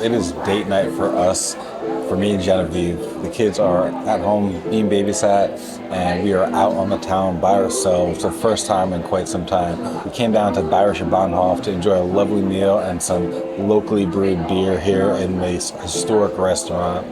it is date night for us, for me and Genevieve. The kids are at home being babysat, and we are out on the town by ourselves for the first time in quite some time. We came down to Bayerischer Bahnhof to enjoy a lovely meal and some locally brewed beer here in this historic restaurant.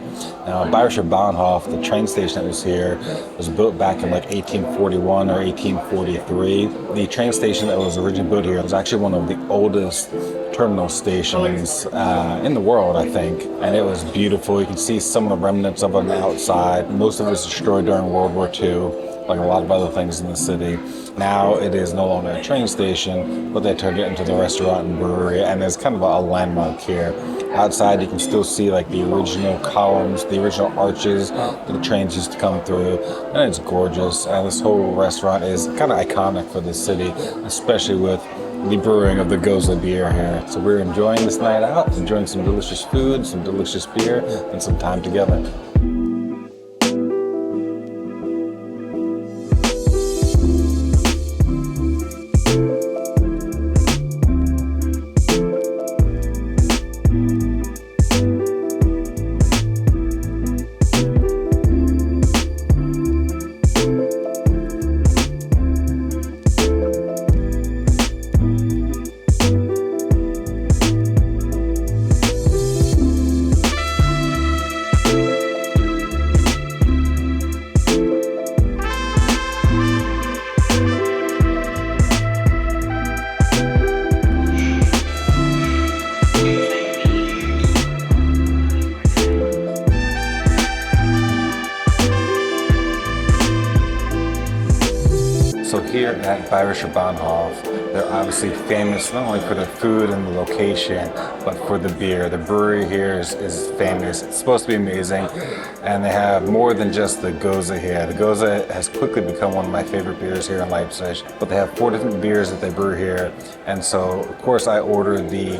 Now, Bayerischer Bahnhof, the train station that was here, was built back in like 1841 or 1843. The train station that was originally built here was actually one of the oldest terminal stations in the world, I think. And it was beautiful. You can see some of the remnants of it on the outside. Most of it was destroyed during World War II, like a lot of other things in the city. Now it is no longer a train station, but they turned it into the restaurant and brewery, and there's kind of a landmark here. Outside you can still see like the original columns, the original arches that the trains used to come through, and it's gorgeous. And this whole restaurant is kind of iconic for the city, especially with the brewing of the Gose beer here. So we're enjoying this night out, enjoying some delicious food, some delicious beer, and some time together. So here at Bayerischer Bahnhof, they're obviously famous not only for the food and the location, but for the beer. The brewery here is famous. It's supposed to be amazing, and they have more than just the Gose here. The Gose has quickly become one of my favorite beers here in Leipzig, but they have 4 different beers that they brew here, and so of course I ordered the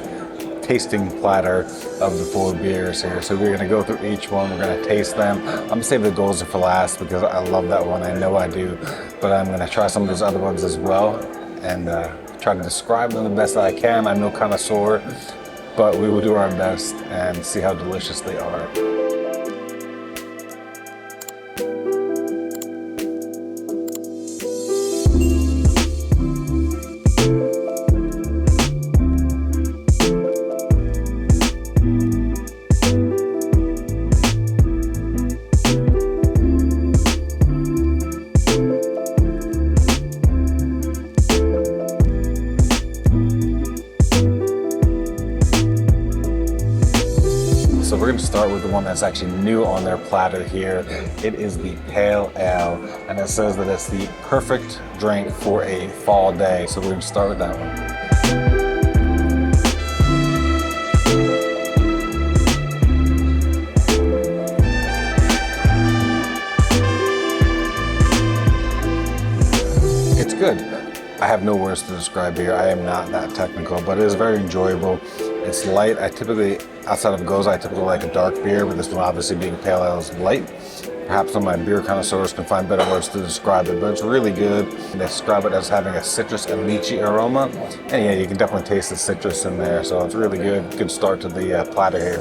tasting platter of the 4 beers here. So we're gonna go through each one, we're gonna taste them. I'm gonna save the Gose for last because I love that one, I know I do. But I'm gonna try some of those other ones as well and try to describe them the best that I can. I'm no connoisseur, but we will do our best and see how delicious they are. So we're going to start with the one that's actually new on their platter here. It is the Pale Ale, and it says that it's the perfect drink for a fall day. So we're going to start with that one. It's good. I have no words to describe here. I am not that technical, but it is very enjoyable. It's light. Outside of Gose, I typically like a dark beer, but this one obviously being Pale Ale is light. Perhaps some of my beer connoisseurs can find better words to describe it, but it's really good. They describe it as having a citrus and lychee aroma. And yeah, you can definitely taste the citrus in there, so it's really good. Good start to the platter here.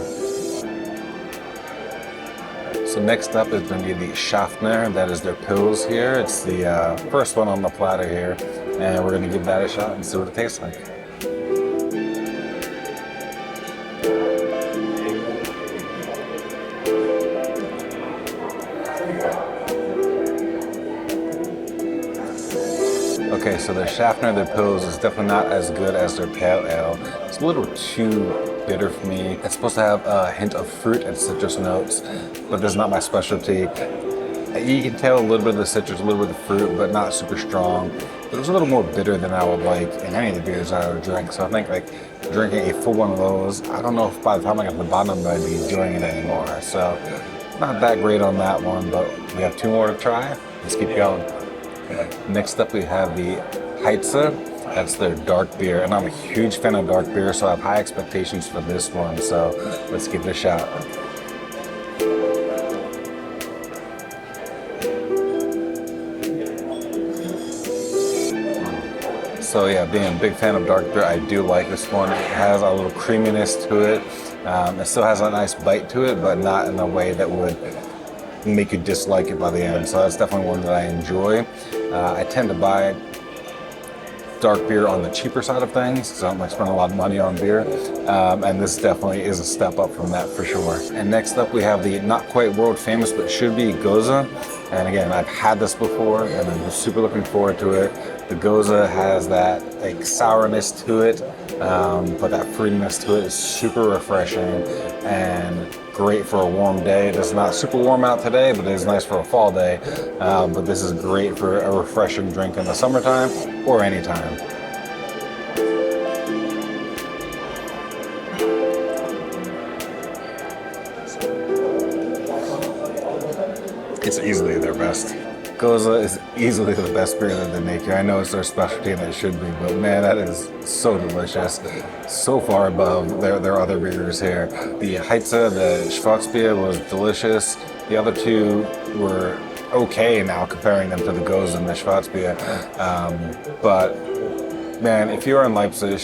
So next up is going to be the Schaffner. That is their Pils here. It's the first one on the platter here, and we're going to give that a shot and see what it tastes like. Okay, so their Schaffner, their Pils is definitely not as good as their Pale Ale. It's a little too bitter for me. It's supposed to have a hint of fruit and citrus notes, but that's not my specialty. You can tell a little bit of the citrus, a little bit of the fruit, but not super strong. But it was a little more bitter than I would like in any of the beers I would drink. So I think like drinking a full one of those, I don't know if by the time I get to the bottom I'd be enjoying it anymore. So not that great on that one, but we have 2 more to try. Let's keep going. Next up we have the Heize. That's their dark beer, and I'm a huge fan of dark beer, so I have high expectations for this one. So let's give it a shot. So yeah, being a big fan of dark beer, I do like this one. It has a little creaminess to it. It still has a nice bite to it, but not in a way that would make you dislike it by the end. So that's definitely one that I enjoy. I tend to buy dark beer on the cheaper side of things, so I don't like spend a lot of money on beer. And this definitely is a step up from that for sure. And next up we have the not quite world famous, but should be Gose. And again, I've had this before and I'm super looking forward to it. The Gose has that like sourness to it, but that fruitiness to it is super refreshing and great for a warm day. It's not super warm out today, but it is nice for a fall day. But this is great for a refreshing drink in the summertime or anytime. It's easily their best. Gose is easily the best beer that they make here. I know it's their specialty and it should be, but man, that is so delicious. So far above their other beers here. The Heitze, the Schwarzbier was delicious. The other two were okay now comparing them to the Gose and the Schwarzbier. But man, if you're in Leipzig,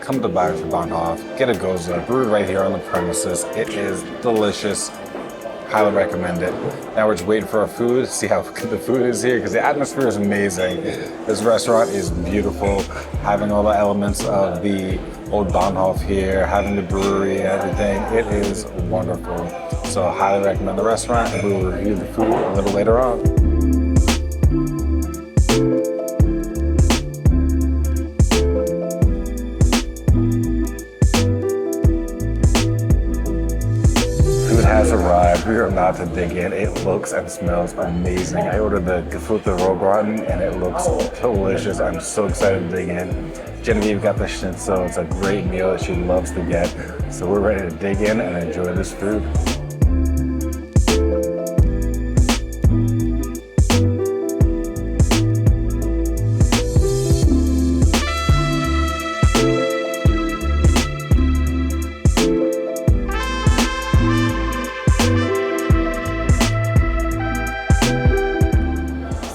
come to Bayerischer Bahnhof, get a Gose, brewed right here on the premises. It is delicious. Highly recommend it. Now we're just waiting for our food, see how good the food is here, because the atmosphere is amazing. This restaurant is beautiful, having all the elements of the old Bahnhof here, having the brewery and everything. It is wonderful. So I highly recommend the restaurant, and we will review the food a little later on. Has arrived. We are about to dig in. It looks and smells amazing. I ordered the Gefühlte Rohbraten and it looks delicious. I'm so excited to dig in. Genevieve got the schnitzel. It's a great meal that she loves to get. So we're ready to dig in and enjoy this food.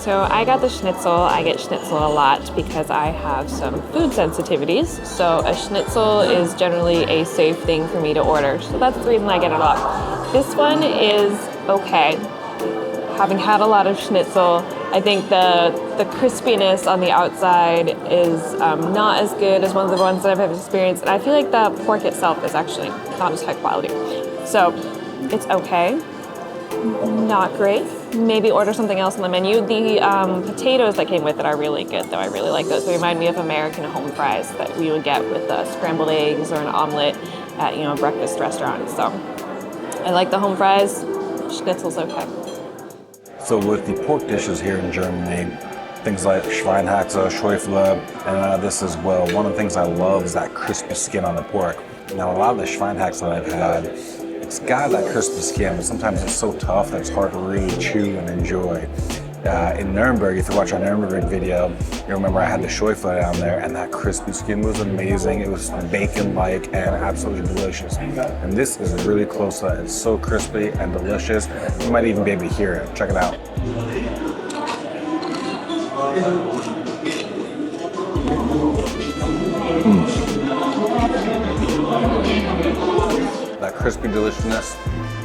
So I got the schnitzel. I get schnitzel a lot because I have some food sensitivities. So a schnitzel is generally a safe thing for me to order. So that's the reason I get it a lot. This one is okay. Having had a lot of schnitzel, I think the crispiness on the outside is not as good as one of the ones that I've experienced. And I feel like the pork itself is actually not as high quality. So it's okay. Not great. Maybe order something else on the menu. The potatoes that came with it are really good, though. I really like those. They remind me of American home fries that we would get with scrambled eggs or an omelet at a breakfast restaurant. So I like the home fries. Schnitzel's okay. So with the pork dishes here in Germany, things like Schweinehaxe, Schäufele, and this as well, one of the things I love is that crispy skin on the pork. Now a lot of the Schweinehaxe that I've had, it's got that crispy skin, but sometimes it's so tough that it's hard to really chew and enjoy. In Nuremberg, if you watch our Nuremberg video, you remember I had the Schäufele down there, and that crispy skin was amazing. It was bacon-like and absolutely delicious. And this is really close to that. It's so crispy and delicious. You might even be able to hear it. Check it out. That crispy deliciousness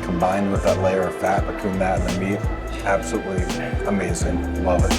combined with that layer of fat between that and the meat, absolutely amazing. Love it.